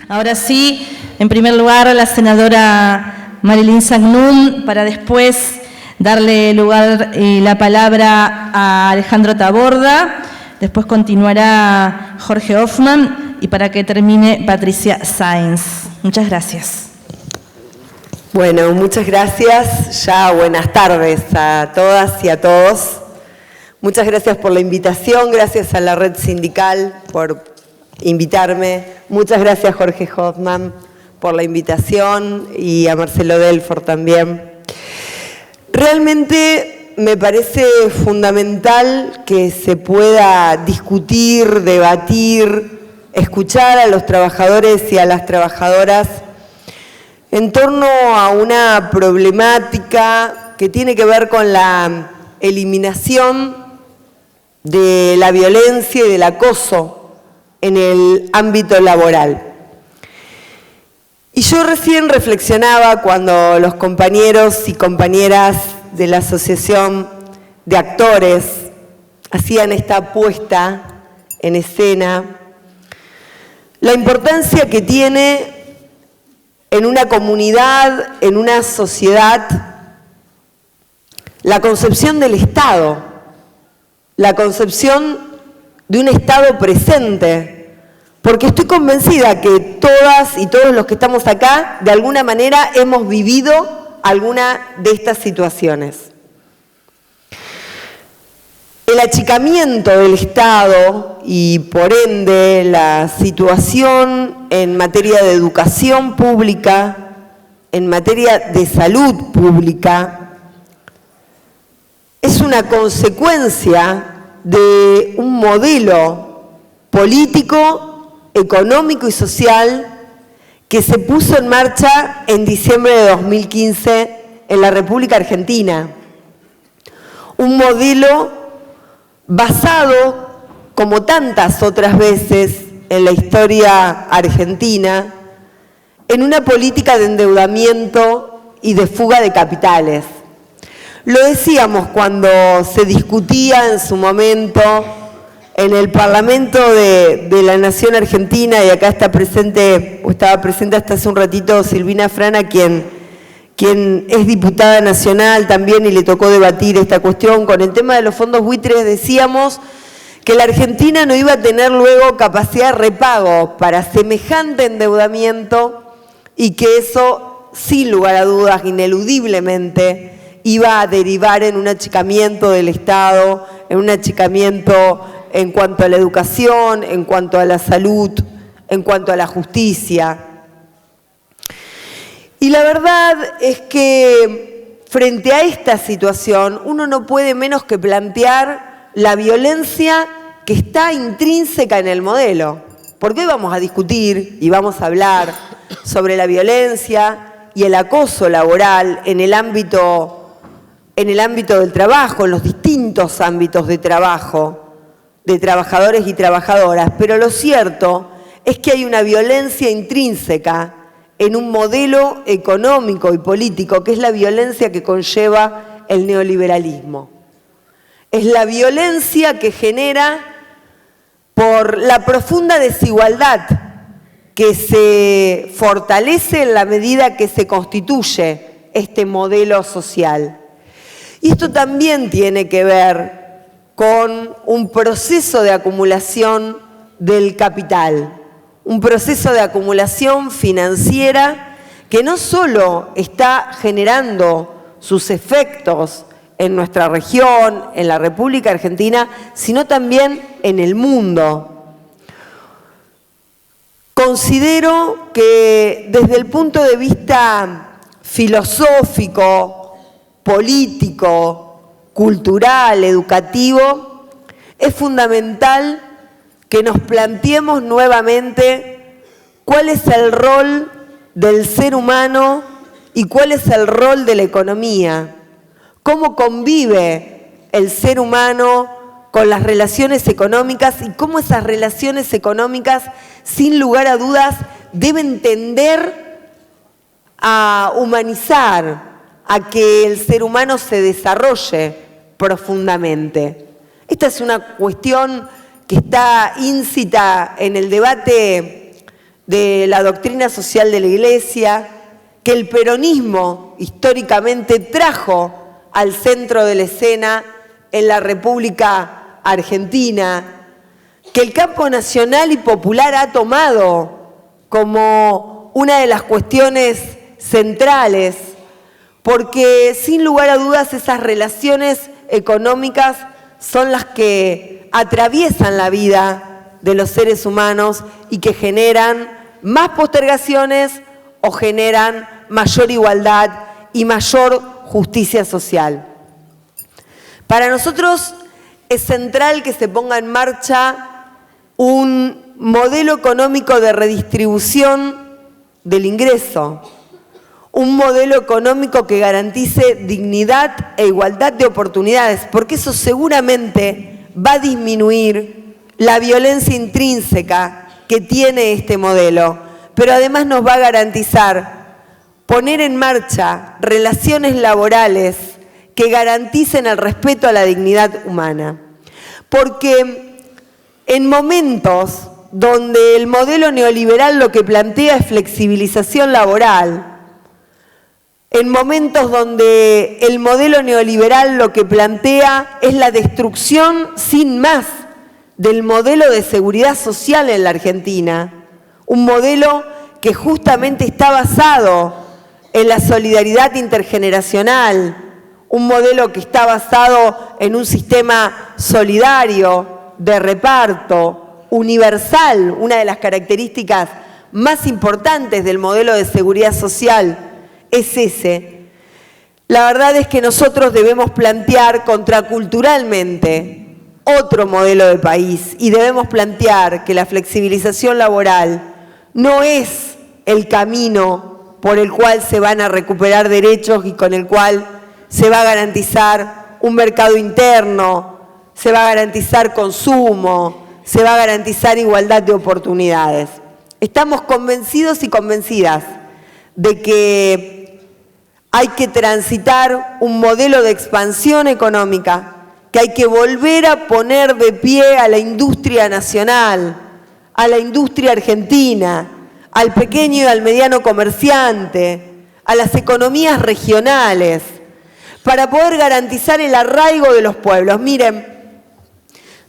Ahora sí, en primer lugar, la senadora Marilyn Sagnum, para después darle lugar y la palabra a Alejandro Taborda, después continuará Jorge Hoffman y para que termine Patricia Sáenz. Muchas gracias. Bueno, muchas gracias. Ya buenas tardes a todas y a todos. Muchas gracias por la invitación, gracias a la Red Sindical por invitarme. Muchas gracias Jorge Hoffman por la invitación y a Marcelo Delfort también. Realmente me parece fundamental que se pueda discutir, debatir, escuchar a los trabajadores y a las trabajadoras en torno a una problemática que tiene que ver con la eliminación de la violencia y del acoso en el ámbito laboral. Y yo recién reflexionaba cuando los compañeros y compañeras de la Asociación de Actores hacían esta puesta en escena, la importancia que tiene en una comunidad, en una sociedad, la concepción del Estado, la concepción de un Estado presente, porque estoy convencida que todas y todos los que estamos acá, de alguna manera hemos vivido alguna de estas situaciones. El achicamiento del Estado y por ende la situación en materia de educación pública, en materia de salud pública, es una consecuencia de un modelo político, económico y social que se puso en marcha en diciembre de 2015 en la República Argentina. Un modelo basado, como tantas otras veces en la historia argentina, en una política de endeudamiento y de fuga de capitales. Lo decíamos cuando se discutía en su momento en el Parlamento de la Nación Argentina, y acá está presente, o estaba presente hasta hace un ratito Silvina Frana, quien es diputada nacional también y le tocó debatir esta cuestión. Con el tema de los fondos buitres decíamos que la Argentina no iba a tener luego capacidad de repago para semejante endeudamiento y que eso, sin lugar a dudas, ineludiblemente, iba a derivar en un achicamiento del Estado, en un achicamiento en cuanto a la educación, en cuanto a la salud, en cuanto a la justicia. Y la verdad es que frente a esta situación uno no puede menos que plantear la violencia que está intrínseca en el modelo. Porque hoy vamos a discutir y vamos a hablar sobre la violencia y el acoso laboral en el ámbito del trabajo, en los distintos ámbitos de trabajo, de trabajadores y trabajadoras. Pero lo cierto es que hay una violencia intrínseca en un modelo económico y político, que es la violencia que conlleva el neoliberalismo. Es la violencia que genera por la profunda desigualdad que se fortalece en la medida que se constituye este modelo social. Y esto también tiene que ver con un proceso de acumulación del capital, un proceso de acumulación financiera que no solo está generando sus efectos en nuestra región, en la República Argentina, sino también en el mundo. Considero que desde el punto de vista filosófico, político, cultural, educativo, es fundamental que nos planteemos nuevamente cuál es el rol del ser humano y cuál es el rol de la economía, cómo convive el ser humano con las relaciones económicas y cómo esas relaciones económicas, sin lugar a dudas, deben tender a humanizar, a que el ser humano se desarrolle profundamente. Esta es una cuestión que está íncita en el debate de la doctrina social de la Iglesia, que el peronismo históricamente trajo al centro de la escena en la República Argentina, que el campo nacional y popular ha tomado como una de las cuestiones centrales, porque sin lugar a dudas esas relaciones económicas son las que atraviesan la vida de los seres humanos y que generan más postergaciones o generan mayor igualdad y mayor justicia social. Para nosotros es central que se ponga en marcha un modelo económico de redistribución del ingreso, un modelo económico que garantice dignidad e igualdad de oportunidades, porque eso seguramente va a disminuir la violencia intrínseca que tiene este modelo, pero además nos va a garantizar poner en marcha relaciones laborales que garanticen el respeto a la dignidad humana. Porque en momentos donde el modelo neoliberal lo que plantea es flexibilización laboral, en momentos donde el modelo neoliberal lo que plantea es la destrucción sin más del modelo de seguridad social en la Argentina, un modelo que justamente está basado en la solidaridad intergeneracional, un modelo que está basado en un sistema solidario, de reparto, universal, una de las características más importantes del modelo de seguridad social es ese. La verdad es que nosotros debemos plantear contraculturalmente otro modelo de país y debemos plantear que la flexibilización laboral no es el camino por el cual se van a recuperar derechos y con el cual se va a garantizar un mercado interno, se va a garantizar consumo, se va a garantizar igualdad de oportunidades. Estamos convencidos y convencidas de que hay que transitar un modelo de expansión económica, que hay que volver a poner de pie a la industria nacional, a la industria argentina, al pequeño y al mediano comerciante, a las economías regionales, para poder garantizar el arraigo de los pueblos. Miren,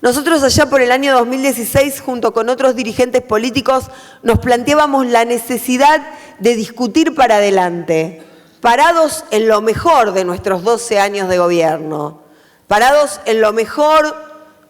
nosotros allá por el año 2016, junto con otros dirigentes políticos, nos planteábamos la necesidad de discutir para adelante, parados en lo mejor de nuestros 12 años de gobierno, parados en lo mejor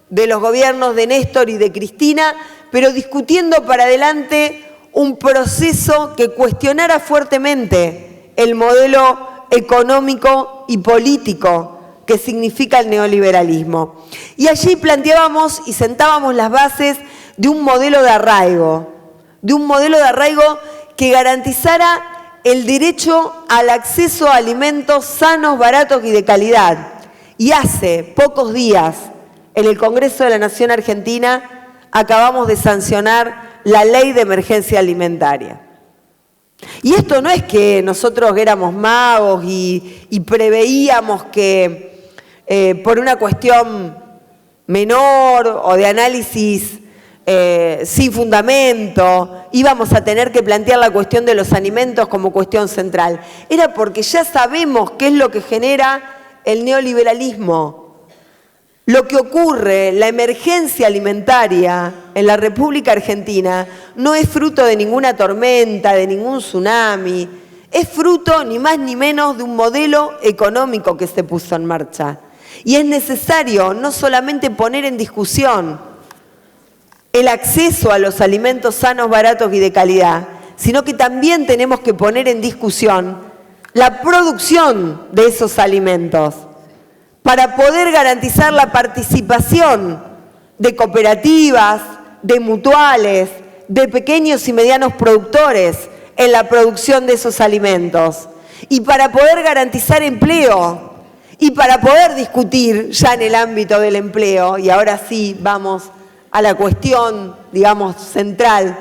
de los gobiernos de Néstor y de Cristina, pero discutiendo para adelante un proceso que cuestionara fuertemente el modelo económico y político que significa el neoliberalismo. Y allí planteábamos y sentábamos las bases de un modelo de arraigo que garantizara el derecho al acceso a alimentos sanos, baratos y de calidad. Y hace pocos días, en el Congreso de la Nación Argentina, acabamos de sancionar la Ley de Emergencia Alimentaria. Y esto no es que nosotros éramos magos y preveíamos que por una cuestión menor o de análisis sin fundamento íbamos a tener que plantear la cuestión de los alimentos como cuestión central. Era porque ya sabemos qué es lo que genera el neoliberalismo. Lo que ocurre, la emergencia alimentaria en la República Argentina, no es fruto de ninguna tormenta, de ningún tsunami. Es fruto ni más ni menos de un modelo económico que se puso en marcha. Y es necesario no solamente poner en discusión el acceso a los alimentos sanos, baratos y de calidad, sino que también tenemos que poner en discusión la producción de esos alimentos, para poder garantizar la participación de cooperativas, de mutuales, de pequeños y medianos productores en la producción de esos alimentos. Y para poder garantizar empleo, y para poder discutir ya en el ámbito del empleo, y ahora sí vamos a la cuestión, digamos, central,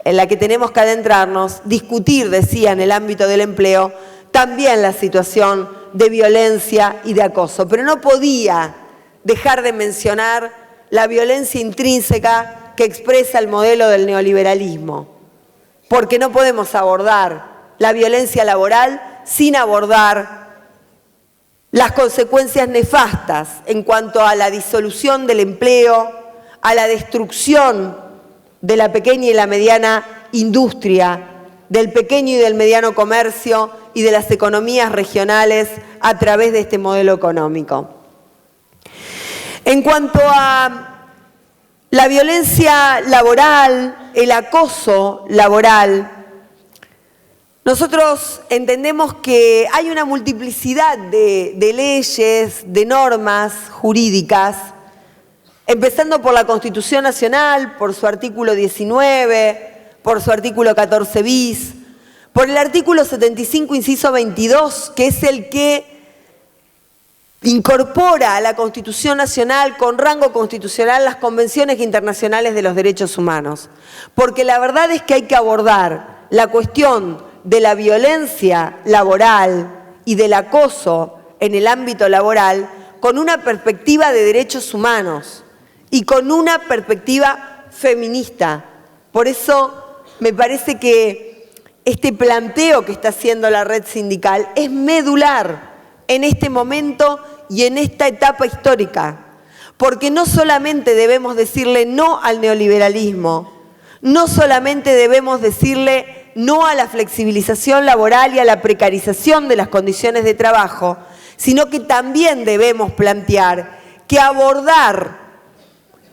en la que tenemos que adentrarnos, discutir, decía, en el ámbito del empleo, también la situación de violencia y de acoso. Pero no podía dejar de mencionar la violencia intrínseca que expresa el modelo del neoliberalismo. porque no podemos abordar la violencia laboral sin abordar las consecuencias nefastas en cuanto a la disolución del empleo, a la destrucción de la pequeña y la mediana industria, del pequeño y del mediano comercio y de las economías regionales a través de este modelo económico. En cuanto a la violencia laboral, el acoso laboral, nosotros entendemos que hay una multiplicidad de leyes, de normas jurídicas, empezando por la Constitución Nacional, por su artículo 19, por su artículo 14 bis, por el artículo 75, inciso 22, que es el que incorpora a la Constitución Nacional con rango constitucional las convenciones internacionales de los derechos humanos. Porque la verdad es que hay que abordar la cuestión de la violencia laboral y del acoso en el ámbito laboral con una perspectiva de derechos humanos y con una perspectiva feminista. Por eso me parece que este planteo que está haciendo la red sindical es medular en este momento y en esta etapa histórica, porque no solamente debemos decirle no al neoliberalismo, no solamente debemos decirle no a la flexibilización laboral y a la precarización de las condiciones de trabajo, sino que también debemos plantear que abordar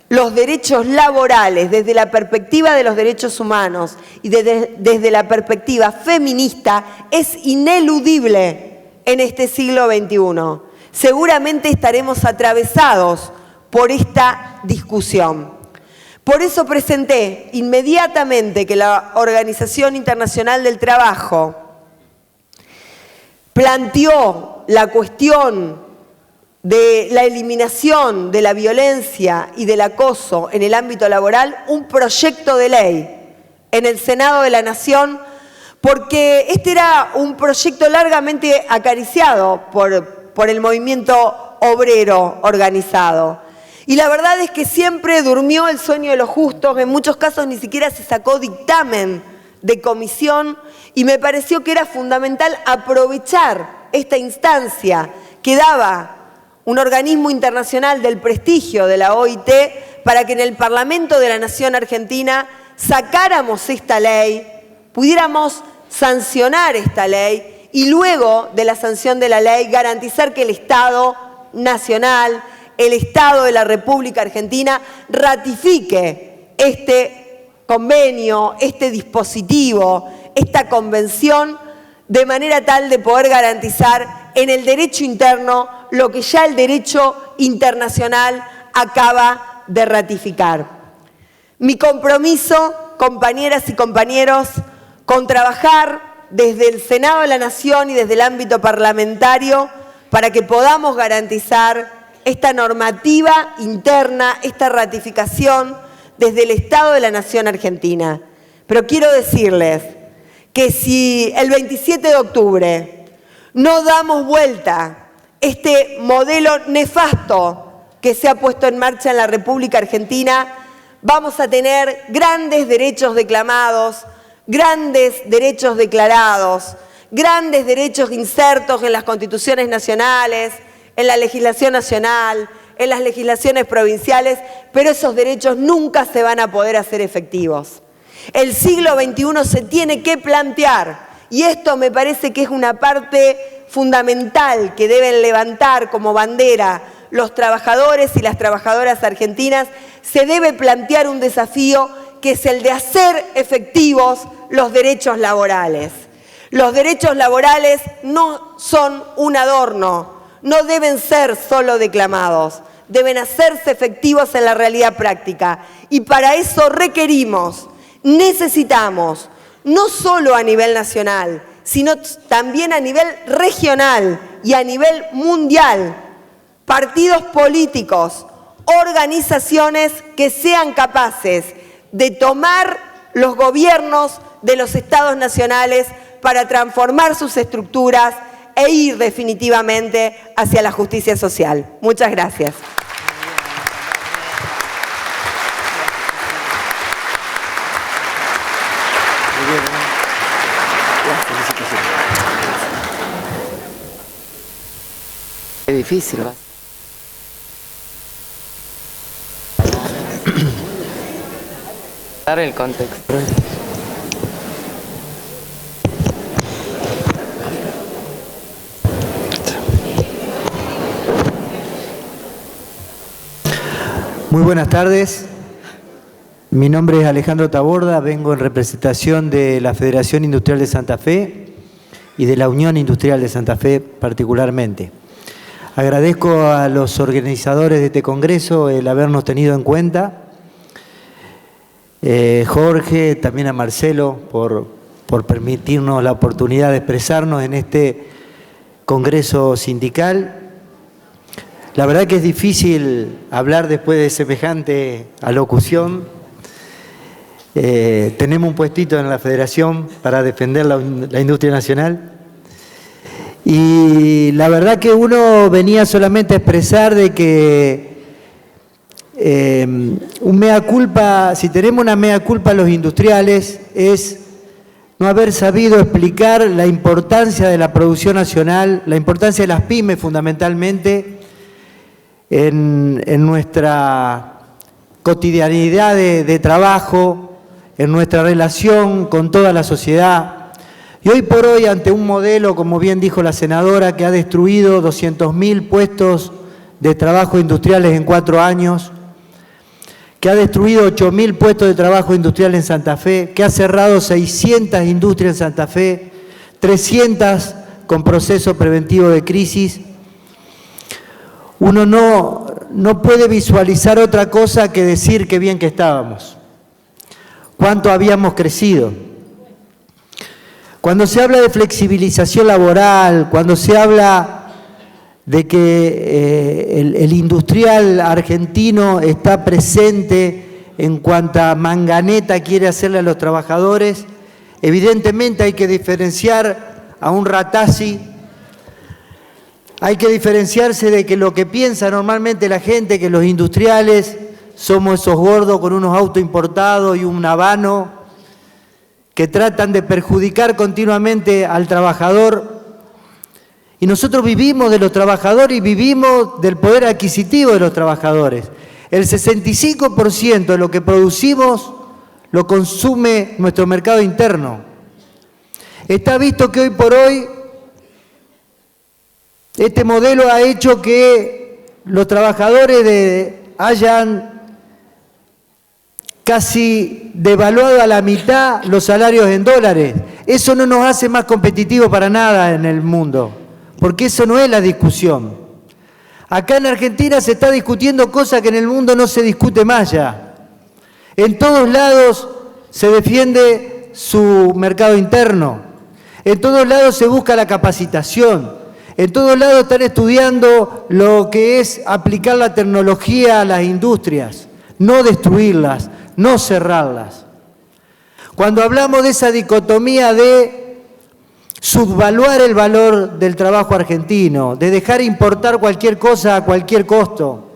los derechos laborales desde la perspectiva de los derechos humanos y desde la perspectiva feminista es ineludible en este siglo XXI. Seguramente estaremos atravesados por esta discusión. Por eso presenté inmediatamente que la Organización Internacional del Trabajo planteó la cuestión de la eliminación de la violencia y del acoso en el ámbito laboral, un proyecto de ley en el Senado de la Nación, porque este era un proyecto largamente acariciado por el movimiento obrero organizado. Y la verdad es que siempre durmió el sueño de los justos, en muchos casos ni siquiera se sacó dictamen de comisión y me pareció que era fundamental aprovechar esta instancia que daba un organismo internacional del prestigio de la OIT para que en el Parlamento de la Nación Argentina sacáramos esta ley, pudiéramos sancionar esta ley y luego de la sanción de la ley garantizar que el Estado nacional, el Estado de la República Argentina ratifique este convenio, este dispositivo, esta convención, de manera tal de poder garantizar en el derecho interno lo que ya el derecho internacional acaba de ratificar. Mi compromiso, compañeras y compañeros, con trabajar desde el Senado de la Nación y desde el ámbito parlamentario para que podamos garantizar esta normativa interna, esta ratificación desde el Estado de la Nación Argentina. Pero quiero decirles que si el 27 de octubre no damos vuelta este modelo nefasto que se ha puesto en marcha en la República Argentina, vamos a tener grandes derechos declamados, grandes derechos declarados, grandes derechos insertos en las constituciones nacionales, en la legislación nacional, en las legislaciones provinciales, pero esos derechos nunca se van a poder hacer efectivos. El siglo XXI se tiene que plantear, y esto me parece que es una parte fundamental que deben levantar como bandera los trabajadores y las trabajadoras argentinas, se debe plantear un desafío que es el de hacer efectivos los derechos laborales. Los derechos laborales no son un adorno, no deben ser solo declamados, deben hacerse efectivos en la realidad práctica. Y para eso requerimos, necesitamos, no solo a nivel nacional, sino también a nivel regional y a nivel mundial, partidos políticos, organizaciones que sean capaces de tomar los gobiernos de los estados nacionales para transformar sus estructuras e ir definitivamente hacia la justicia social. Muchas gracias. Muy bien. difícil. Dar el contexto. Muy buenas tardes. Mi nombre es Alejandro Taborda, vengo en representación de la Federación Industrial de Santa Fe y de la Unión Industrial de Santa Fe particularmente. Agradezco a los organizadores de este congreso el habernos tenido en cuenta. Jorge, también a Marcelo por permitirnos la oportunidad de expresarnos en este congreso sindical. La verdad que es difícil hablar después de semejante alocución. Tenemos un puestito en la Federación para defender la industria nacional. Y la verdad que uno venía solamente a expresar de que un mea culpa, si tenemos una mea culpa a los industriales, es no haber sabido explicar la importancia de la producción nacional, la importancia de las pymes fundamentalmente, en nuestra cotidianidad de trabajo, en nuestra relación con toda la sociedad. Y hoy por hoy, ante un modelo, como bien dijo la senadora, que ha destruido 200.000 puestos de trabajo industriales en 4 años, que ha destruido 8.000 puestos de trabajo industrial en Santa Fe, que ha cerrado 600 industrias en Santa Fe, 300 con proceso preventivo de crisis, uno no puede visualizar otra cosa que decir qué bien que estábamos, cuánto habíamos crecido. Cuando se habla de flexibilización laboral, cuando se habla de que el industrial argentino está presente en cuanta manganeta quiere hacerle a los trabajadores, evidentemente hay que diferenciar a un Ratazzi. Hay que diferenciarse de que lo que piensa normalmente la gente, que los industriales somos esos gordos con unos autos importados y un habano que tratan de perjudicar continuamente al trabajador. Y nosotros vivimos de los trabajadores y vivimos del poder adquisitivo de los trabajadores. El 65% de lo que producimos lo consume nuestro mercado interno. Está visto que hoy por hoy este modelo ha hecho que los trabajadores hayan casi devaluado a la mitad los salarios en dólares. Eso no nos hace más competitivos para nada en el mundo, porque eso no es la discusión. Acá en Argentina se está discutiendo cosas que en el mundo no se discute más ya. En todos lados se defiende su mercado interno, en todos lados se busca la capacitación. En todos lados están estudiando lo que es aplicar la tecnología a las industrias, no destruirlas, no cerrarlas. Cuando hablamos de esa dicotomía de subvaluar el valor del trabajo argentino, de dejar importar cualquier cosa a cualquier costo,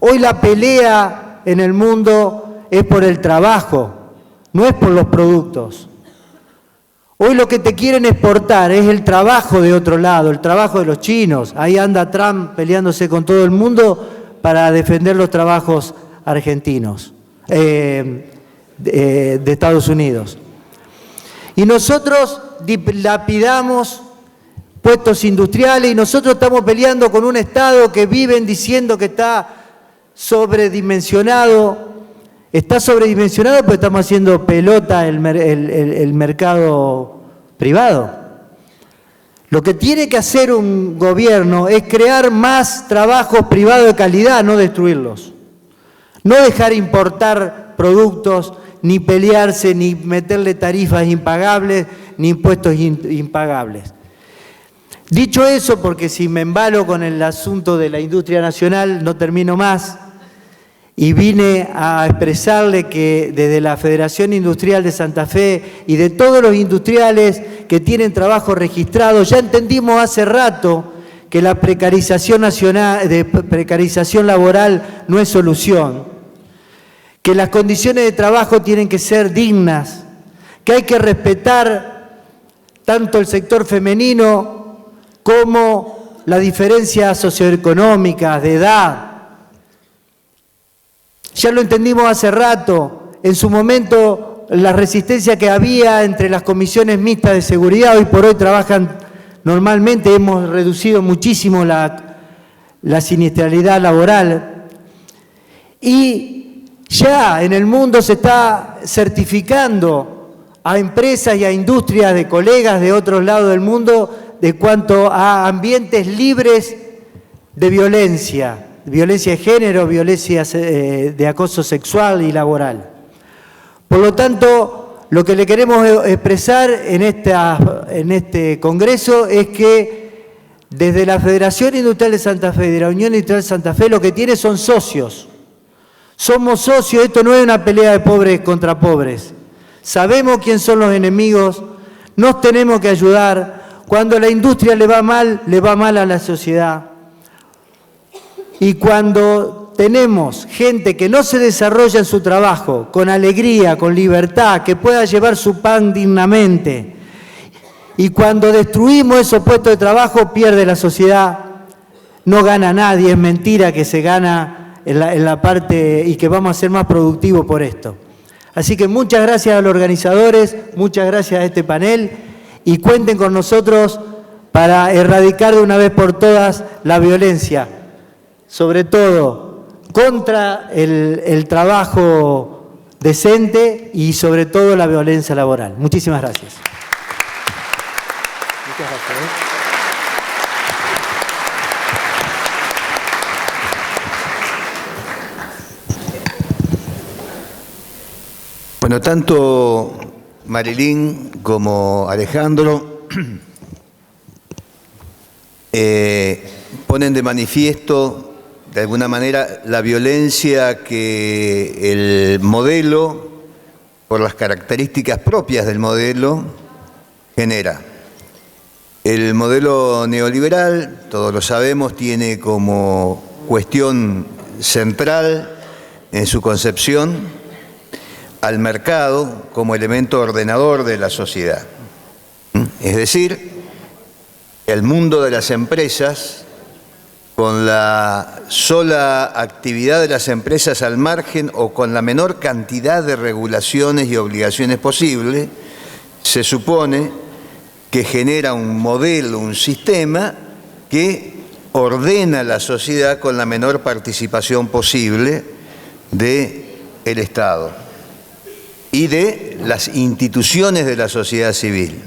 hoy la pelea en el mundo es por el trabajo, no es por los productos. Hoy lo que te quieren exportar es el trabajo de otro lado, el trabajo de los chinos. Ahí anda Trump peleándose con todo el mundo para defender los trabajos argentinos, de Estados Unidos. Y nosotros dilapidamos puestos industriales y nosotros estamos peleando con un Estado que viven diciendo que está sobredimensionado. Está sobredimensionado porque estamos haciendo pelota el mercado privado. Lo que tiene que hacer un gobierno es crear más trabajos privados de calidad, no destruirlos. No dejar importar productos, ni pelearse, ni meterle tarifas impagables, ni impuestos impagables. Dicho eso, porque si me embalo con el asunto de la industria nacional, no termino más. Y vine a expresarle que desde la Federación Industrial de Santa Fe y de todos los industriales que tienen trabajo registrado, ya entendimos hace rato que la precarización laboral no es solución, que las condiciones de trabajo tienen que ser dignas, que hay que respetar tanto el sector femenino como las diferencias socioeconómicas, de edad. Ya lo entendimos hace rato, en su momento la resistencia que había entre las comisiones mixtas de seguridad, hoy por hoy trabajan normalmente, hemos reducido muchísimo la siniestralidad laboral. Y ya en el mundo se está certificando a empresas y a industrias de colegas de otros lados del mundo de cuanto a ambientes libres de violencia de género, violencia de acoso sexual y laboral. Por lo tanto, lo que le queremos expresar en este congreso es que desde la Federación Industrial de Santa Fe, de la Unión Industrial de Santa Fe, lo que tiene son socios. Somos socios, esto no es una pelea de pobres contra pobres. Sabemos quién son los enemigos, nos tenemos que ayudar. Cuando a la industria le va mal a la sociedad. Y cuando tenemos gente que no se desarrolla en su trabajo con alegría, con libertad, que pueda llevar su pan dignamente, y cuando destruimos esos puestos de trabajo, pierde la sociedad, no gana nadie, es mentira que se gana en la parte y que vamos a ser más productivos por esto. Así que muchas gracias a los organizadores, muchas gracias a este panel y cuenten con nosotros para erradicar de una vez por todas la violencia, sobre todo contra el trabajo decente y sobre todo la violencia laboral. Muchísimas gracias. Muchas gracias. Bueno, tanto Marilyn como Alejandro ponen de manifiesto de alguna manera la violencia que el modelo, por las características propias del modelo, genera. El modelo neoliberal, todos lo sabemos, tiene como cuestión central en su concepción al mercado como elemento ordenador de la sociedad. Es decir, el mundo de las empresas, con la sola actividad de las empresas al margen o con la menor cantidad de regulaciones y obligaciones posible, se supone que genera un modelo, un sistema que ordena la sociedad con la menor participación posible del Estado y de las instituciones de la sociedad civil.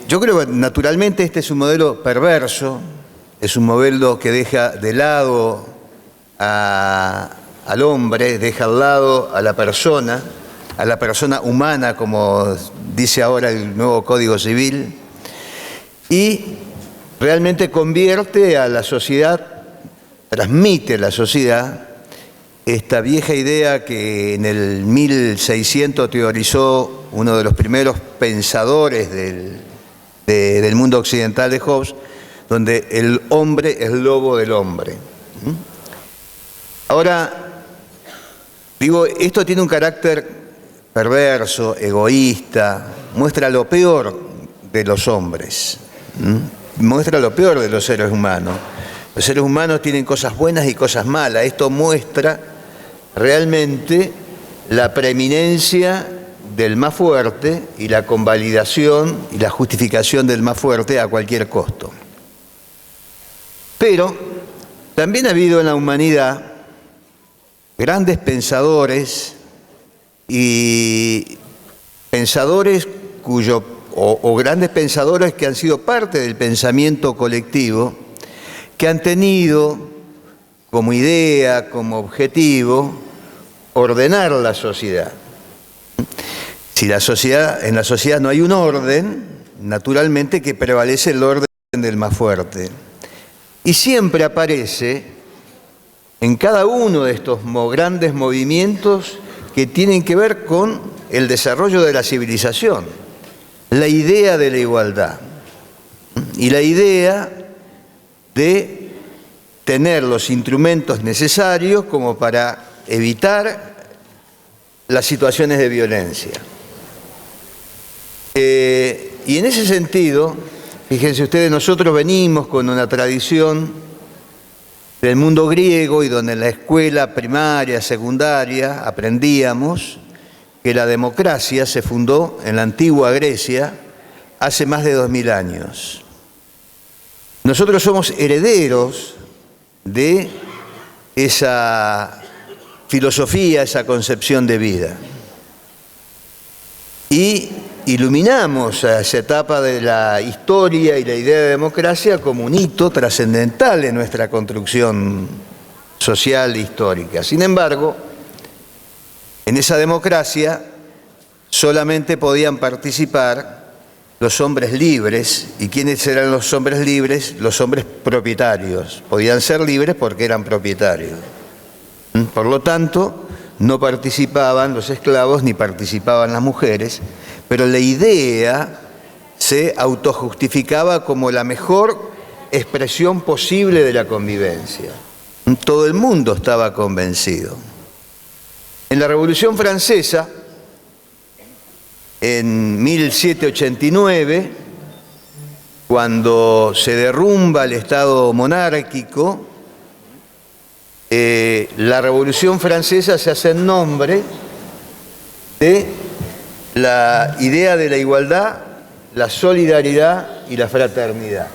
Yo creo que naturalmente este es un modelo perverso, es un modelo que deja de lado al hombre, deja al lado a la persona humana, como dice ahora el nuevo Código Civil, y realmente convierte a la sociedad, transmite a la sociedad esta vieja idea que en el 1600 teorizó uno de los primeros pensadores del mundo occidental de Hobbes, donde el hombre es lobo del hombre. Ahora, digo, esto tiene un carácter perverso, egoísta, muestra lo peor de los hombres, muestra lo peor de los seres humanos. Los seres humanos tienen cosas buenas y cosas malas. Esto muestra realmente la preeminencia del más fuerte y la convalidación y la justificación del más fuerte a cualquier costo. Pero también ha habido en la humanidad grandes pensadores y pensadores o grandes pensadores que han sido parte del pensamiento colectivo, que han tenido como idea, como objetivo, ordenar la sociedad. Si en la sociedad no hay un orden, naturalmente que prevalece el orden del más fuerte. Y siempre aparece en cada uno de estos grandes movimientos que tienen que ver con el desarrollo de la civilización, la idea de la igualdad y la idea de tener los instrumentos necesarios como para evitar las situaciones de violencia. Y en ese sentido, Fíjense ustedes, nosotros venimos con una tradición del mundo griego y donde en la escuela primaria, secundaria, aprendíamos que la democracia se fundó en la antigua Grecia hace más de 2000 años. Nosotros somos herederos de esa filosofía, esa concepción de vida. Y iluminamos a esa etapa de la historia y la idea de democracia como un hito trascendental en nuestra construcción social e histórica. Sin embargo, en esa democracia solamente podían participar los hombres libres. ¿Y quiénes eran los hombres libres? Los hombres propietarios. Podían ser libres porque eran propietarios. Por lo tanto, no participaban los esclavos ni participaban las mujeres, pero la idea se autojustificaba como la mejor expresión posible de la convivencia. Todo el mundo estaba convencido. En la Revolución Francesa, en 1789, cuando se derrumba el Estado monárquico, la Revolución Francesa se hace en nombre de la idea de la igualdad, la solidaridad y la fraternidad,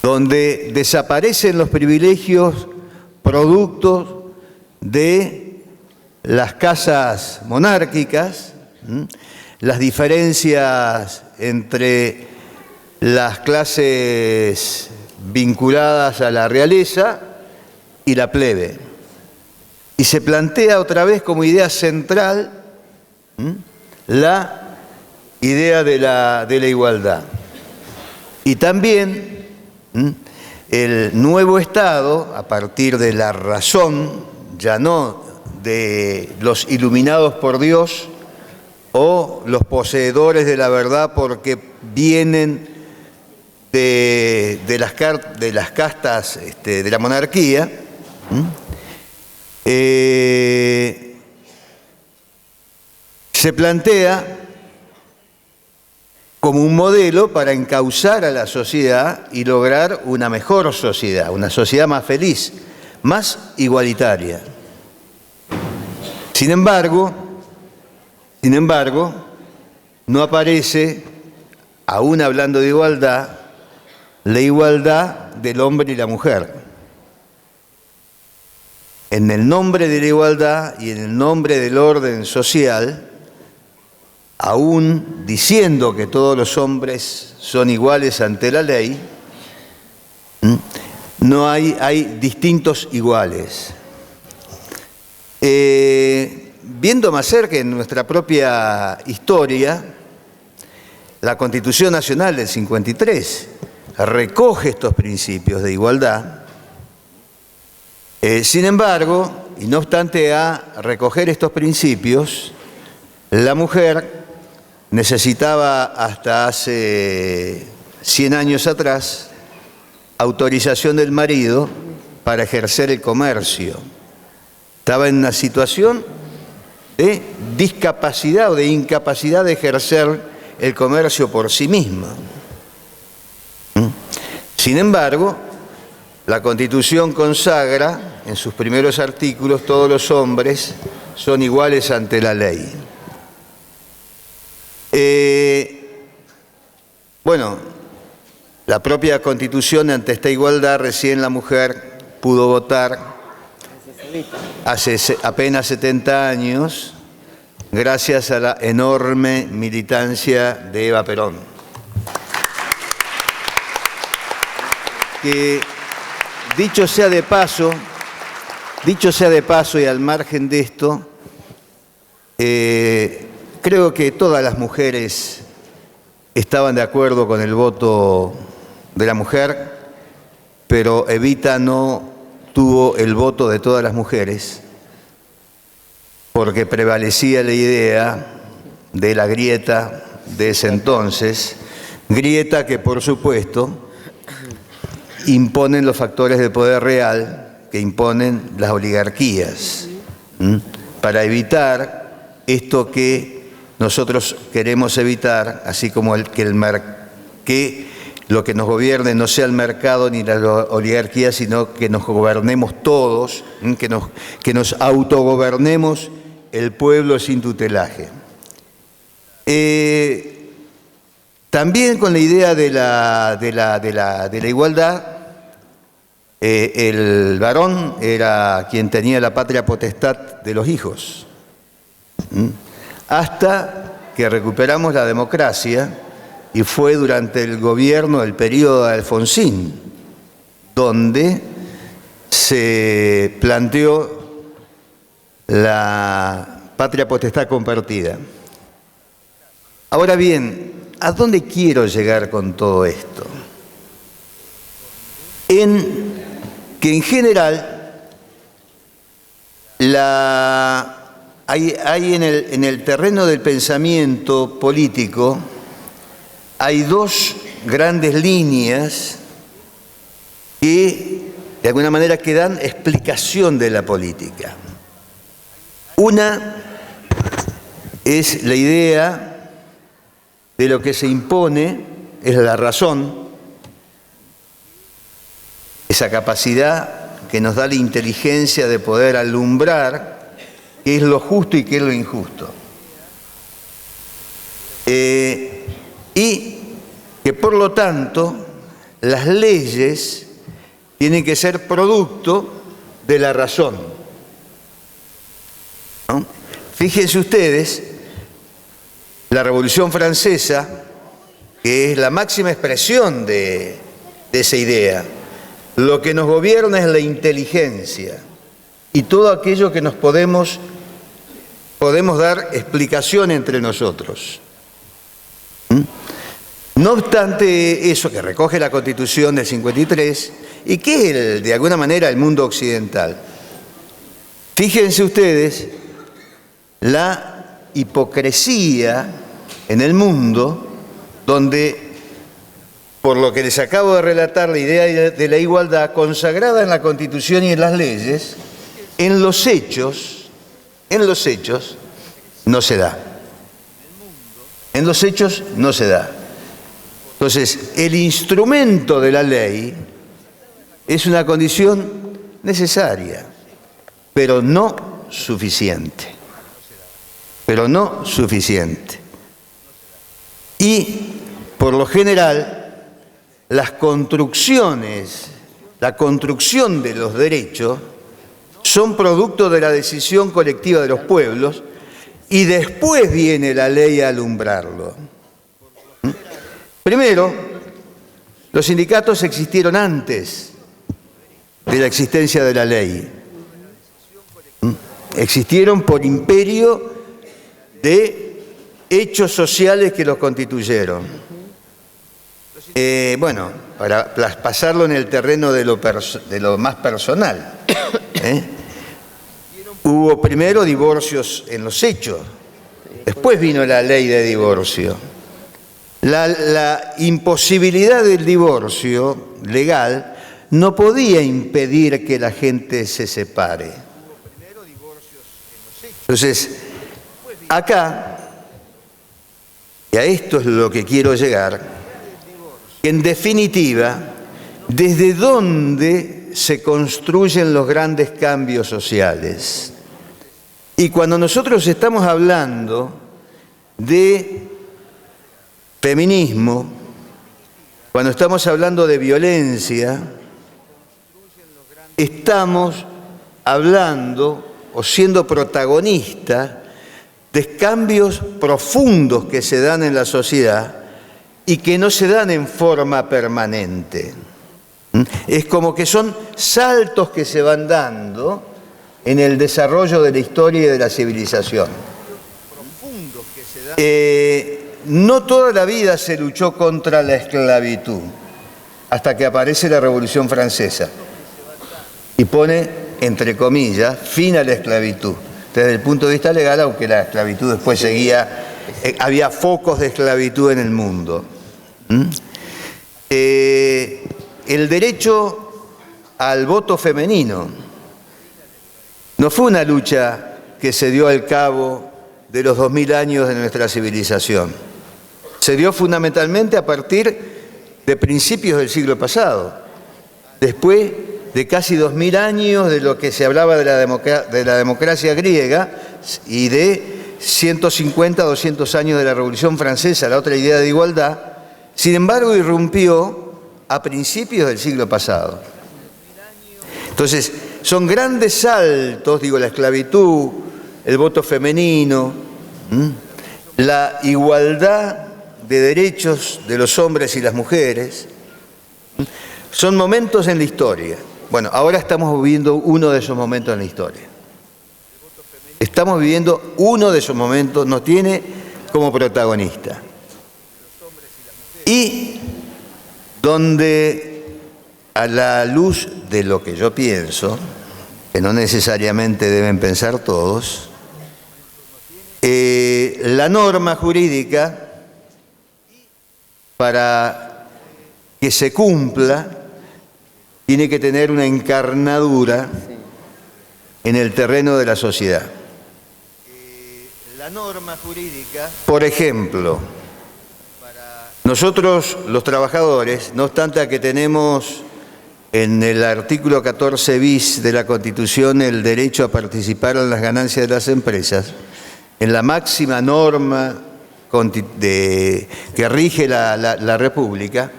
donde desaparecen los privilegios productos de las casas monárquicas, las diferencias entre las clases vinculadas a la realeza y la plebe. Y se plantea otra vez como idea central la idea de la igualdad. Y también el nuevo Estado, a partir de la razón, ya no de los iluminados por Dios o los poseedores de la verdad porque vienen de las castas de la monarquía, se plantea como un modelo para encauzar a la sociedad y lograr una mejor sociedad, una sociedad más feliz, más igualitaria. Sin embargo, no aparece, aún hablando de igualdad, la igualdad del hombre y la mujer. En el nombre de la igualdad y en el nombre del orden social, aún diciendo que todos los hombres son iguales ante la ley, no hay distintos iguales. Viendo más cerca en nuestra propia historia, la Constitución Nacional del 53 recoge estos principios de igualdad. Sin embargo, y no obstante a recoger estos principios, la mujer necesitaba hasta hace 100 años atrás autorización del marido para ejercer el comercio. Estaba en una situación de discapacidad o de incapacidad de ejercer el comercio por sí misma. Sin embargo, la Constitución consagra en sus primeros artículos todos los hombres son iguales ante la ley. La propia Constitución, ante esta igualdad, recién la mujer pudo votar hace apenas 70 años, gracias a la enorme militancia de Eva Perón. Que dicho sea de paso y al margen de esto, creo que todas las mujeres estaban de acuerdo con el voto de la mujer, pero Evita no tuvo el voto de todas las mujeres porque prevalecía la idea de la grieta de ese entonces, grieta que por supuesto imponen los factores de poder real, que imponen las oligarquías, para evitar esto que nosotros queremos evitar, así como que que lo que nos gobierne no sea el mercado ni la oligarquía, sino que nos gobernemos todos, que nos autogobernemos el pueblo sin tutelaje. También con la idea de la igualdad, el varón era quien tenía la patria potestad de los hijos, hasta que recuperamos la democracia, y fue durante el gobierno, el periodo de Alfonsín, donde se planteó la patria potestad compartida. Ahora bien, ¿a dónde quiero llegar con todo esto? Que en general hay en el terreno del pensamiento político hay dos grandes líneas que de alguna manera que dan explicación de la política. Una es la idea de lo que se impone, es la razón, esa capacidad que nos da la inteligencia de poder alumbrar qué es lo justo y qué es lo injusto. Y que por lo tanto las leyes tienen que ser producto de la razón, ¿no? Fíjense ustedes, la Revolución Francesa, que es la máxima expresión de esa idea, lo que nos gobierna es la inteligencia y todo aquello que nos podemos dar explicación entre nosotros. No obstante eso que recoge la Constitución del 53 y que es de alguna manera el mundo occidental, fíjense ustedes la hipocresía en el mundo donde, por lo que les acabo de relatar, la idea de la igualdad consagrada en la Constitución y en las leyes, en los hechos no se da. En los hechos no se da. Entonces, el instrumento de la ley es una condición necesaria, pero no suficiente. Y, por lo general, la construcción de los derechos son producto de la decisión colectiva de los pueblos y después viene la ley a alumbrarlo. Primero, los sindicatos existieron antes de la existencia de la ley. Existieron por imperio de hechos sociales que los constituyeron. Bueno, para pasarlo en el terreno de lo más personal, hubo primero divorcios en los hechos, después vino la ley de divorcio. La imposibilidad del divorcio legal no podía impedir que la gente se separe. Entonces, acá, y a esto es lo que quiero llegar, en definitiva, ¿desde dónde se construyen los grandes cambios sociales? Y cuando nosotros estamos hablando de feminismo, cuando estamos hablando de violencia, estamos hablando o siendo protagonistas de cambios profundos que se dan en la sociedad y que no se dan en forma permanente. Es como que son saltos que se van dando en el desarrollo de la historia y de la civilización. No toda la vida se luchó contra la esclavitud, hasta que aparece la Revolución Francesa y pone, entre comillas, fin a la esclavitud. Desde el punto de vista legal, aunque la esclavitud después seguía, había focos de esclavitud en el mundo. El derecho al voto femenino no fue una lucha que se dio al cabo de los 2000 años de nuestra civilización. Se dio fundamentalmente a partir de principios del siglo pasado, después de casi 2000 años de lo que se hablaba de la democracia griega y de 150, 200 años de la Revolución Francesa, la otra idea de igualdad. Sin embargo, irrumpió a principios del siglo pasado. Entonces, son grandes saltos, digo, la esclavitud, el voto femenino, la igualdad de derechos de los hombres y las mujeres, son momentos en la historia. Bueno, ahora estamos viviendo uno de esos momentos en la historia. Estamos viviendo uno de esos momentos, nos tiene como protagonista. Y donde, a la luz de lo que yo pienso, que no necesariamente deben pensar todos, la norma jurídica, para que se cumpla, tiene que tener una encarnadura en el terreno de la sociedad. La norma jurídica, por ejemplo, nosotros los trabajadores, no obstante a que tenemos en el artículo 14 bis de la Constitución el derecho a participar en las ganancias de las empresas, en la máxima norma que rige la República,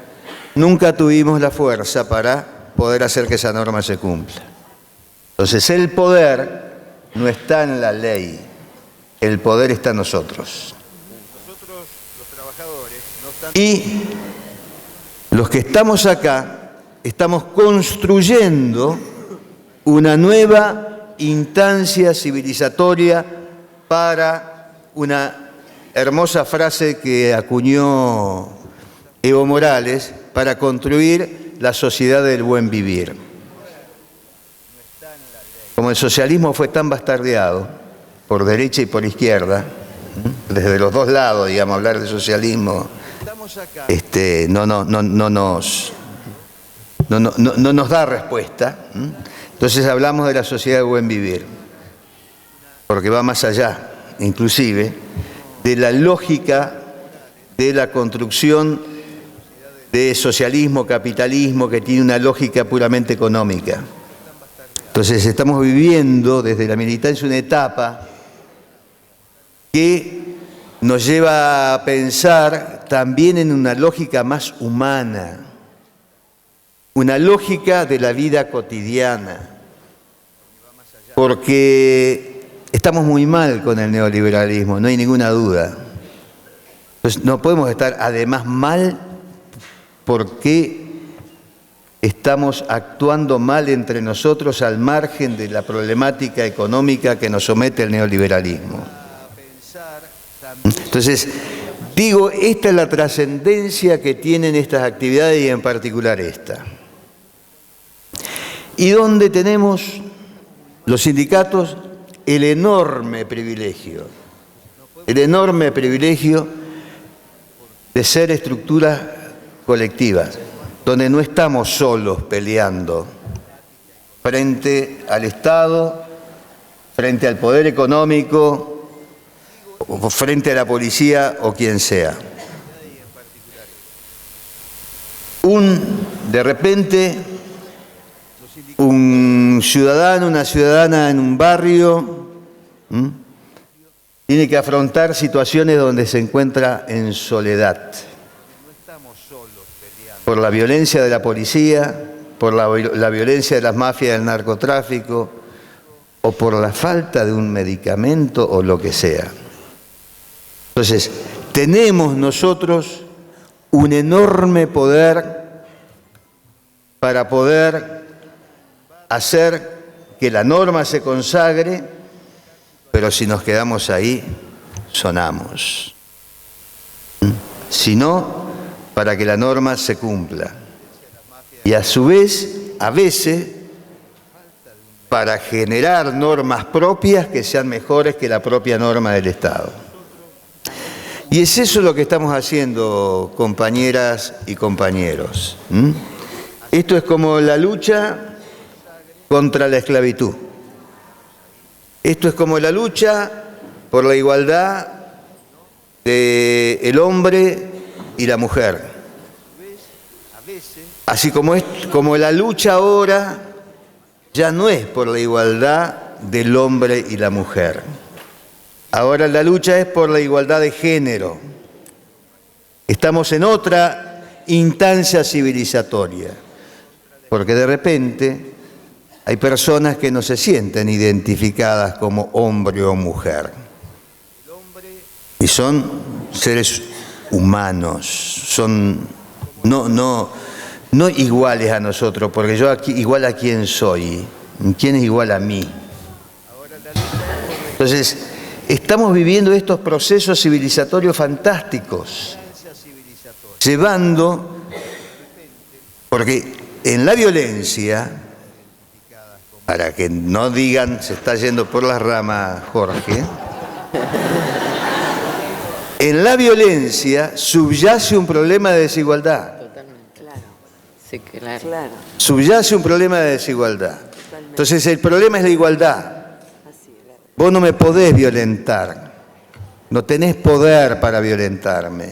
nunca tuvimos la fuerza para poder hacer que esa norma se cumpla. Entonces el poder no está en la ley, el poder está en nosotros. Nosotros, los trabajadores, no obstante... Y los que estamos acá, estamos construyendo una nueva instancia civilizatoria para una hermosa frase que acuñó Evo Morales, para construir la sociedad del buen vivir. Como el socialismo fue tan bastardeado, por derecha y por izquierda, desde los dos lados, digamos, hablar de socialismo, no nos da respuesta. Entonces hablamos de la sociedad del buen vivir, porque va más allá, inclusive, de la lógica de la construcción de socialismo, capitalismo, que tiene una lógica puramente económica. Entonces estamos viviendo desde la militancia una etapa que nos lleva a pensar también en una lógica más humana, una lógica de la vida cotidiana, porque estamos muy mal con el neoliberalismo, no hay ninguna duda. Entonces no podemos estar además mal porque estamos actuando mal entre nosotros al margen de la problemática económica que nos somete el neoliberalismo. Entonces, digo, esta es la trascendencia que tienen estas actividades y en particular esta. Y donde tenemos los sindicatos el enorme privilegio de ser estructuras colectivas, donde no estamos solos peleando frente al Estado, frente al poder económico, o frente a la policía o quien sea. De repente, un ciudadano, una ciudadana en un barrio tiene que afrontar situaciones donde se encuentra en soledad. Por la violencia de la policía, por la violencia de las mafias del narcotráfico, o por la falta de un medicamento o lo que sea. Entonces, tenemos nosotros un enorme poder para poder hacer que la norma se consagre, pero si nos quedamos ahí, sonamos. Si no, para que la norma se cumpla. Y a su vez, a veces, para generar normas propias que sean mejores que la propia norma del Estado. Y es eso lo que estamos haciendo, compañeras y compañeros. Esto es como la lucha contra la esclavitud. Esto es como la lucha por la igualdad del hombre y la mujer. Así como la lucha ahora ya no es por la igualdad del hombre y la mujer. Ahora la lucha es por la igualdad de género. Estamos en otra instancia civilizatoria, porque de repente hay personas que no se sienten identificadas como hombre o mujer. Y son seres humanos, son no iguales a nosotros, porque yo aquí, igual a quién soy, quién es igual a mí. Entonces, estamos viviendo estos procesos civilizatorios fantásticos, llevando, porque en la violencia, para que no digan se está yendo por las ramas Jorge, en la violencia subyace un problema de desigualdad. Totalmente. Claro. Sí, claro. Subyace un problema de desigualdad. Entonces el problema es la igualdad. Vos no me podés violentar. No tenés poder para violentarme.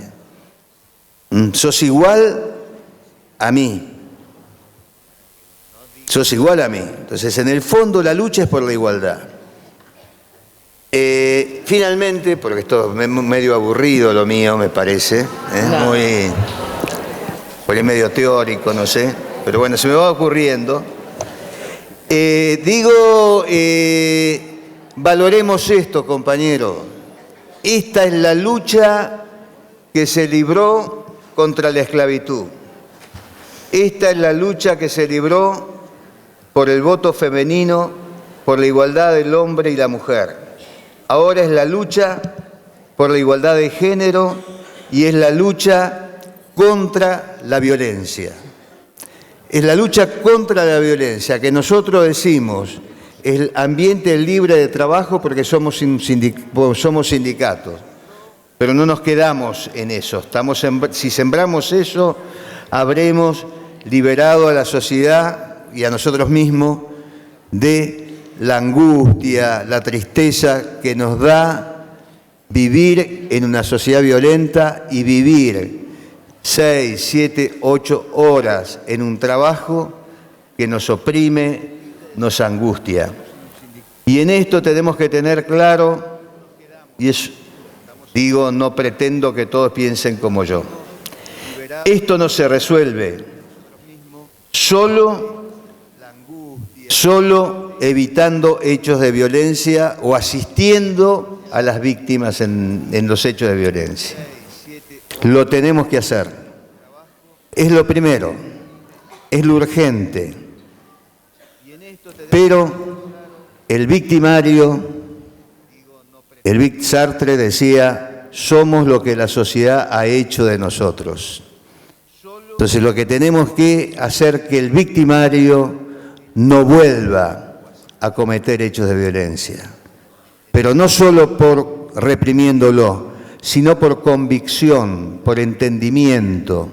Sos igual a mí. Sos igual a mí. Entonces en el fondo la lucha es por la igualdad. Finalmente, porque esto es medio aburrido lo mío, me parece, muy medio teórico, no sé, pero bueno, se me va ocurriendo. Valoremos esto, compañero. Esta es la lucha que se libró contra la esclavitud. Esta es la lucha que se libró por el voto femenino, por la igualdad del hombre y la mujer. Ahora es la lucha por la igualdad de género y es la lucha contra la violencia. Es la lucha contra la violencia, que nosotros decimos el ambiente libre de trabajo porque somos sindicatos, pero no nos quedamos en eso. Si sembramos eso, habremos liberado a la sociedad y a nosotros mismos de la angustia, la tristeza que nos da vivir en una sociedad violenta y vivir 6, 7, 8 horas en un trabajo que nos oprime, nos angustia. Y en esto tenemos que tener claro, y no pretendo que todos piensen como yo. Esto no se resuelve solo evitando hechos de violencia o asistiendo a las víctimas en los hechos de violencia. Lo tenemos que hacer. Es lo primero, es lo urgente. Pero el victimario, Sartre decía, somos lo que la sociedad ha hecho de nosotros. Entonces lo que tenemos que hacer que el victimario no vuelva a cometer hechos de violencia, pero no solo por reprimiéndolo, sino por convicción, por entendimiento.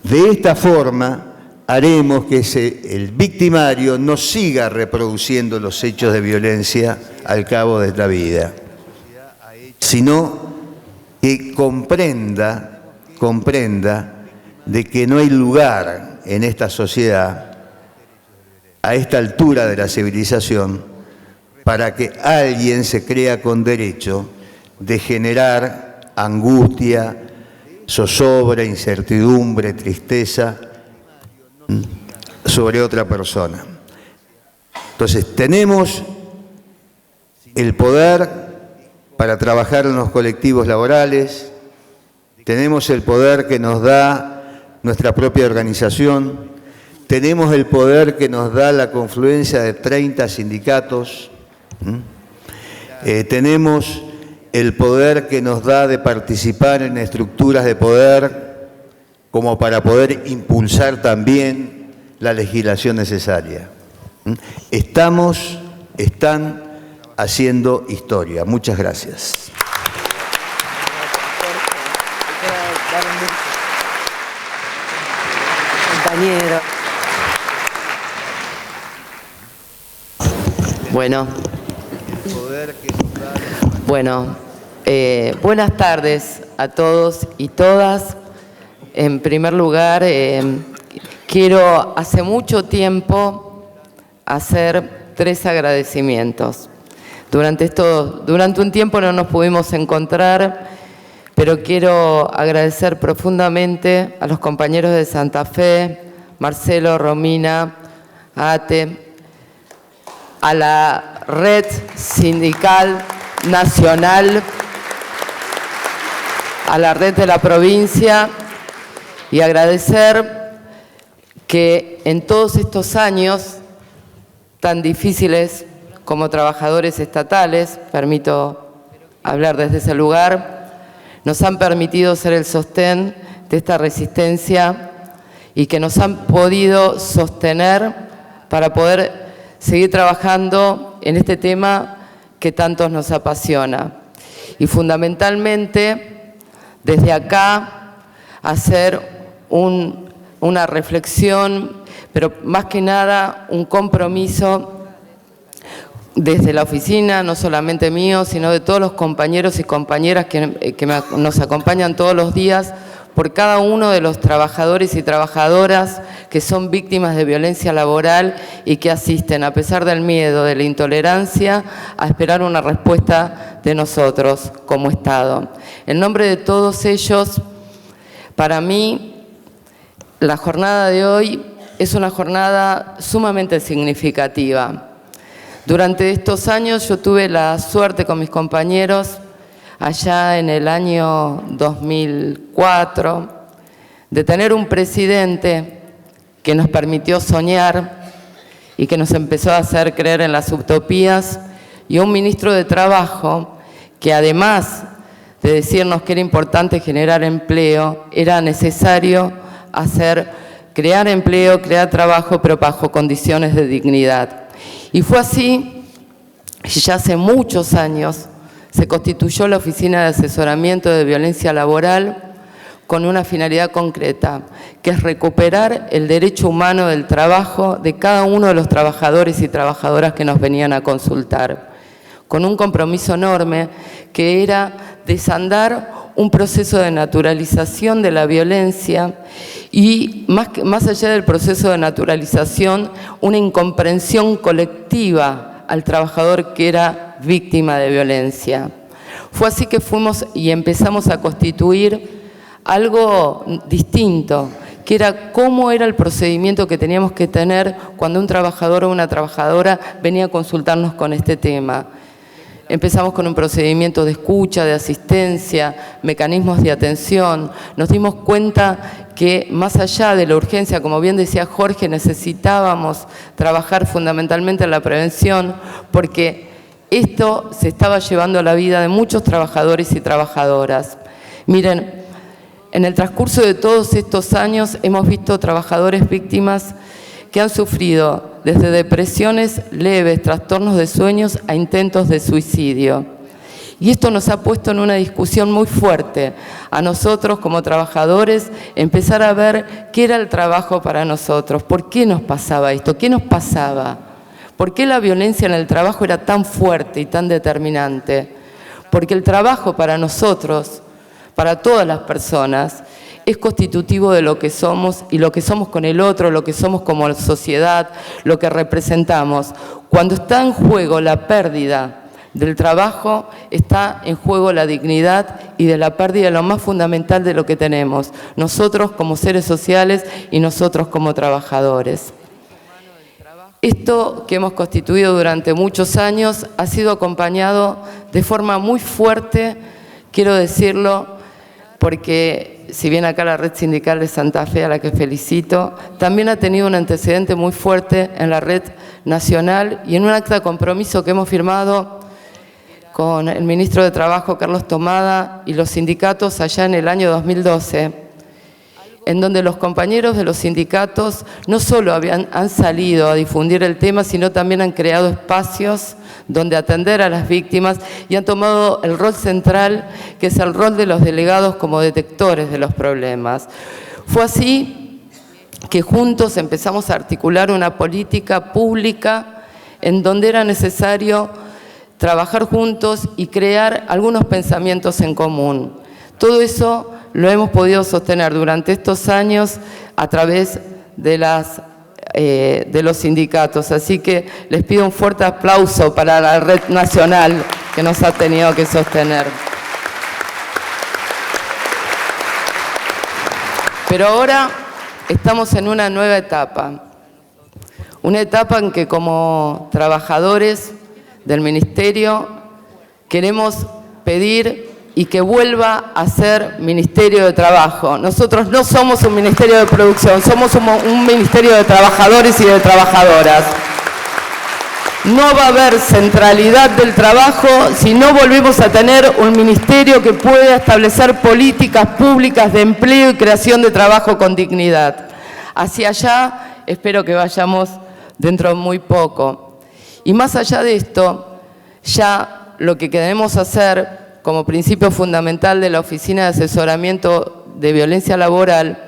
De esta forma haremos que el victimario no siga reproduciendo los hechos de violencia al cabo de la vida, sino que comprenda de que no hay lugar en esta sociedad a esta altura de la civilización para que alguien se crea con derecho de generar angustia, zozobra, incertidumbre, tristeza sobre otra persona. Entonces, tenemos el poder para trabajar en los colectivos laborales, tenemos el poder que nos da nuestra propia organización, tenemos el poder que nos da la confluencia de 30 sindicatos, tenemos el poder que nos da de participar en estructuras de poder como para poder impulsar también la legislación necesaria. Están haciendo historia. Muchas gracias. Compañero. Buenas tardes a todos y todas. En primer lugar, quiero hace mucho tiempo hacer 3 agradecimientos. Durante un tiempo no nos pudimos encontrar, pero quiero agradecer profundamente a los compañeros de Santa Fe, Marcelo, Romina, Ate, a la Red Sindical Nacional, a la red de la provincia, y agradecer que en todos estos años tan difíciles como trabajadores estatales, permito hablar desde ese lugar, nos han permitido ser el sostén de esta resistencia y que nos han podido sostener para poder seguir trabajando en este tema que tantos nos apasiona. Y fundamentalmente, desde acá, hacer una reflexión, pero más que nada un compromiso desde la oficina, no solamente mío, sino de todos los compañeros y compañeras que nos acompañan todos los días, por cada uno de los trabajadores y trabajadoras que son víctimas de violencia laboral y que asisten, a pesar del miedo, de la intolerancia, a esperar una respuesta de nosotros como Estado. En nombre de todos ellos, para mí, la jornada de hoy es una jornada sumamente significativa. Durante estos años yo tuve la suerte con mis compañeros, allá en el año 2004, de tener un presidente que nos permitió soñar y que nos empezó a hacer creer en las utopías, y un ministro de Trabajo que, además de decirnos que era importante generar empleo, era necesario crear empleo, crear trabajo, pero bajo condiciones de dignidad. Y fue así, y ya hace muchos años, se constituyó la Oficina de Asesoramiento de Violencia Laboral con una finalidad concreta, que es recuperar el derecho humano del trabajo de cada uno de los trabajadores y trabajadoras que nos venían a consultar, con un compromiso enorme que era desandar un proceso de naturalización de la violencia y, más allá del proceso de naturalización, una incomprensión colectiva al trabajador que era víctima de violencia. Fue así que fuimos y empezamos a constituir algo distinto, que era cómo era el procedimiento que teníamos que tener cuando un trabajador o una trabajadora venía a consultarnos con este tema. Empezamos con un procedimiento de escucha, de asistencia, mecanismos de atención. Nos dimos cuenta que más allá de la urgencia, como bien decía Jorge, necesitábamos trabajar fundamentalmente en la prevención, porque esto se estaba llevando a la vida de muchos trabajadores y trabajadoras. Miren, en el transcurso de todos estos años hemos visto trabajadores víctimas que han sufrido desde depresiones leves, trastornos de sueños a intentos de suicidio. Y esto nos ha puesto en una discusión muy fuerte a nosotros como trabajadores, empezar a ver qué era el trabajo para nosotros, por qué nos pasaba esto, qué nos pasaba, por qué la violencia en el trabajo era tan fuerte y tan determinante. Porque el trabajo para nosotros, para todas las personas, es constitutivo de lo que somos y lo que somos con el otro, lo que somos como sociedad, lo que representamos. Cuando está en juego la pérdida del trabajo, está en juego la dignidad y de la pérdida de lo más fundamental de lo que tenemos, nosotros como seres sociales y nosotros como trabajadores. Esto que hemos constituido durante muchos años ha sido acompañado de forma muy fuerte, quiero decirlo, porque si bien acá la Red Sindical de Santa Fe, a la que felicito, también ha tenido un antecedente muy fuerte en la red nacional y en un acta de compromiso que hemos firmado con el ministro de Trabajo, Carlos Tomada, y los sindicatos allá en el año 2012, en donde los compañeros de los sindicatos no solo han salido a difundir el tema, sino también han creado espacios donde atender a las víctimas y han tomado el rol central, que es el rol de los delegados como detectores de los problemas. Fue así que juntos empezamos a articular una política pública en donde era necesario trabajar juntos y crear algunos pensamientos en común. Todo eso lo hemos podido sostener durante estos años a través de los sindicatos. Así que les pido un fuerte aplauso para la Red Nacional que nos ha tenido que sostener. Pero ahora estamos en una nueva etapa. Una etapa en que como trabajadores del Ministerio queremos pedir y que vuelva a ser Ministerio de Trabajo. Nosotros no somos un Ministerio de Producción, somos un Ministerio de Trabajadores y de Trabajadoras. No va a haber centralidad del trabajo si no volvemos a tener un ministerio que pueda establecer políticas públicas de empleo y creación de trabajo con dignidad. Hacia allá espero que vayamos dentro de muy poco. Y más allá de esto, ya lo que queremos hacer como principio fundamental de la Oficina de Asesoramiento de Violencia Laboral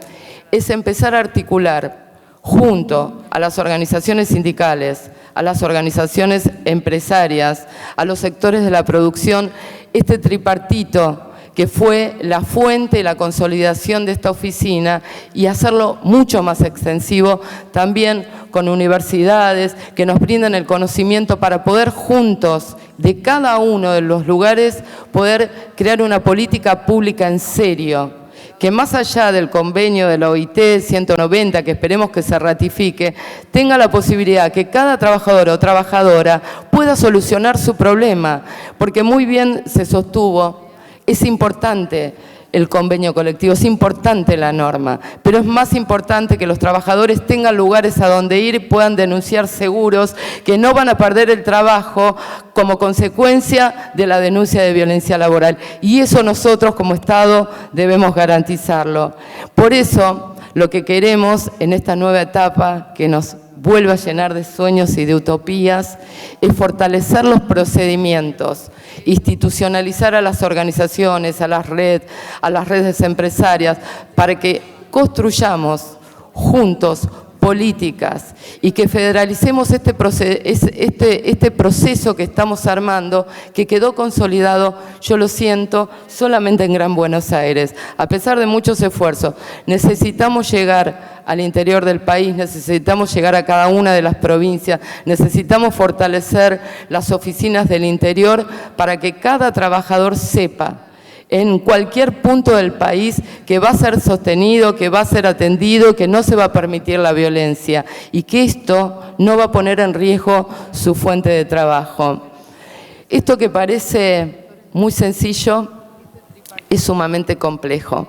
es empezar a articular junto a las organizaciones sindicales, a las organizaciones empresarias, a los sectores de la producción, este tripartito que fue la fuente y la consolidación de esta oficina, y hacerlo mucho más extensivo también con universidades que nos brinden el conocimiento para poder juntos, de cada uno de los lugares, poder crear una política pública en serio, que más allá del convenio de la OIT 190, que esperemos que se ratifique, tenga la posibilidad que cada trabajador o trabajadora pueda solucionar su problema, porque muy bien se sostuvo, es importante el convenio colectivo, es importante la norma, pero es más importante que los trabajadores tengan lugares a donde ir y puedan denunciar seguros, que no van a perder el trabajo como consecuencia de la denuncia de violencia laboral. Y eso nosotros como Estado debemos garantizarlo. Por eso, lo que queremos en esta nueva etapa, que nos vuelve a llenar de sueños y de utopías, es fortalecer los procedimientos, institucionalizar a las organizaciones, a las redes empresarias, para que construyamos juntos políticas y que federalicemos este proceso que estamos armando, que quedó consolidado, yo lo siento, solamente en Gran Buenos Aires. A pesar de muchos esfuerzos, necesitamos llegar al interior del país, necesitamos llegar a cada una de las provincias, necesitamos fortalecer las oficinas del interior para que cada trabajador sepa en cualquier punto del país que va a ser sostenido, que va a ser atendido, que no se va a permitir la violencia y que esto no va a poner en riesgo su fuente de trabajo. Esto que parece muy sencillo es sumamente complejo.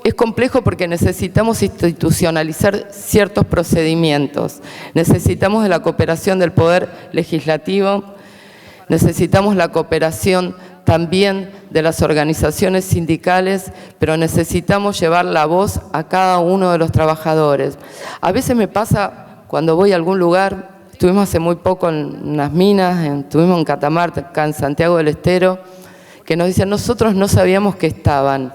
Es complejo porque necesitamos institucionalizar ciertos procedimientos, necesitamos de la cooperación del Poder Legislativo, necesitamos la cooperación también de las organizaciones sindicales, pero necesitamos llevar la voz a cada uno de los trabajadores. A veces me pasa cuando voy a algún lugar, estuvimos hace muy poco en unas minas, estuvimos en Catamarca, acá en Santiago del Estero, que nos dicen, nosotros no sabíamos que estaban,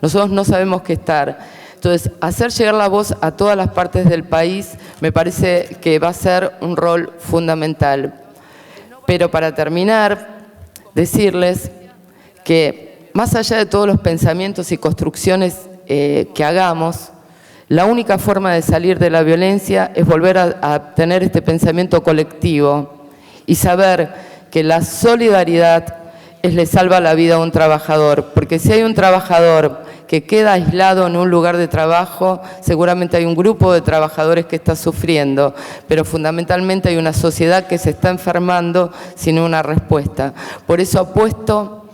nosotros no sabemos qué estar. Entonces, hacer llegar la voz a todas las partes del país me parece que va a ser un rol fundamental. Pero para terminar, decirles que más allá de todos los pensamientos y construcciones que hagamos, la única forma de salir de la violencia es volver a tener este pensamiento colectivo y saber que la solidaridad le salva la vida a un trabajador, porque si hay un trabajador que queda aislado en un lugar de trabajo, seguramente hay un grupo de trabajadores que está sufriendo, pero fundamentalmente hay una sociedad que se está enfermando sin una respuesta. Por eso apuesto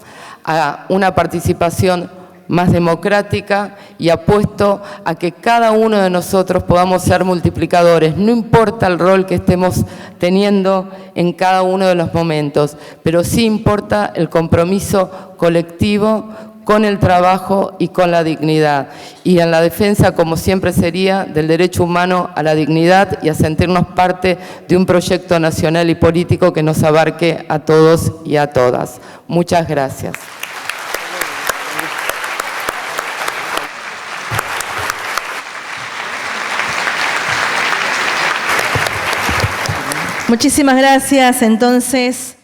a una participación más democrática y apuesto a que cada uno de nosotros podamos ser multiplicadores, no importa el rol que estemos teniendo en cada uno de los momentos, pero sí importa el compromiso colectivo con el trabajo y con la dignidad, y en la defensa, como siempre sería, del derecho humano a la dignidad y a sentirnos parte de un proyecto nacional y político que nos abarque a todos y a todas. Muchas gracias. Muchísimas gracias. Entonces,